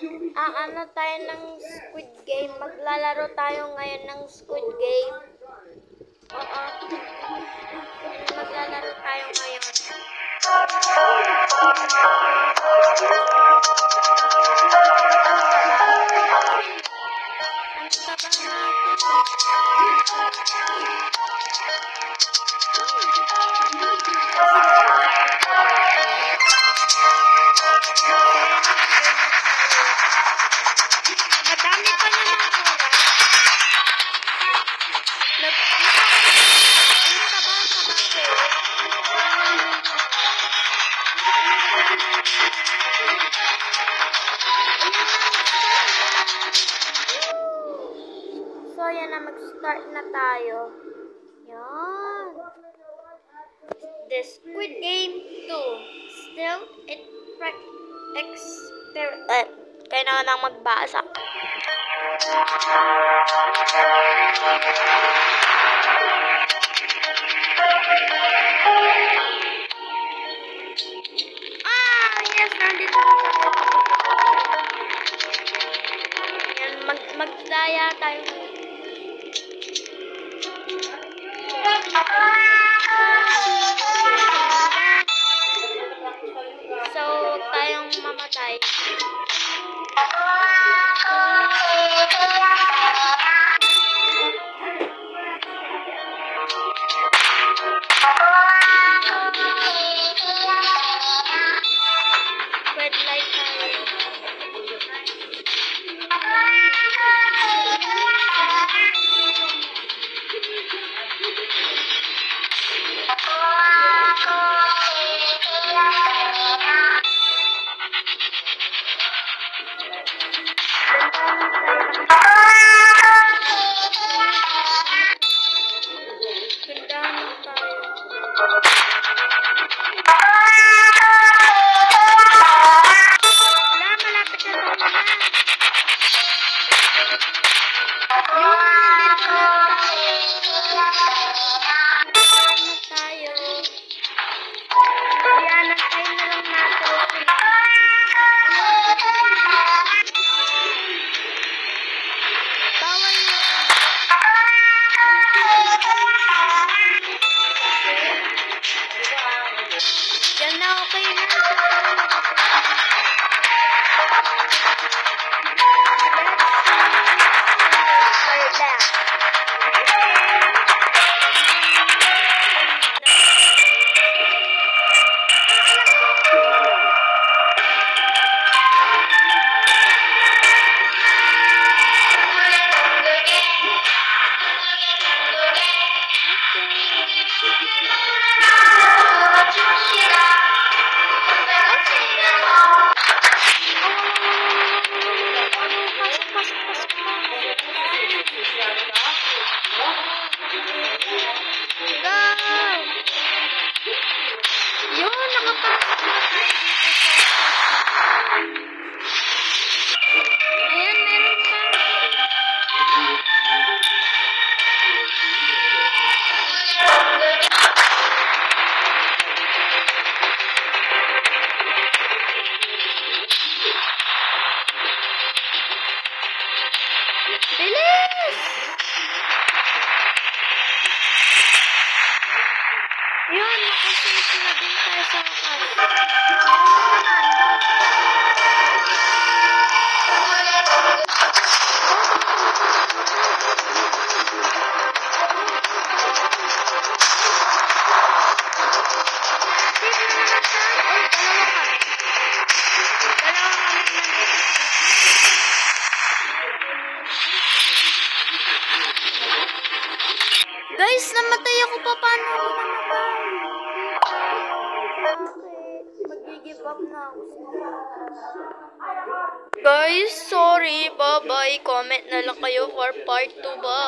ano tayo ng Squid Game. Maglalaro tayo ngayon ng Squid Game. Oo. Maglalaro tayo ngayon. Madami pa naman so, yan na, mag-start na tayo. Yan. The Squid Game 2. Still, experiment. Kaya na nang magbasa. Yes, nandito na tayo. Yan, magdaya tayo. So, tayong mamatay. Red light tayo. Yan na, okay na. Bilis! Yun, nakasunod na din tayo sa guys, namatay ako pa. Paano ako namatay? Mag-give up na ako. Guys, sorry. Bye-bye. Comment na lang kayo for part 2. Bye.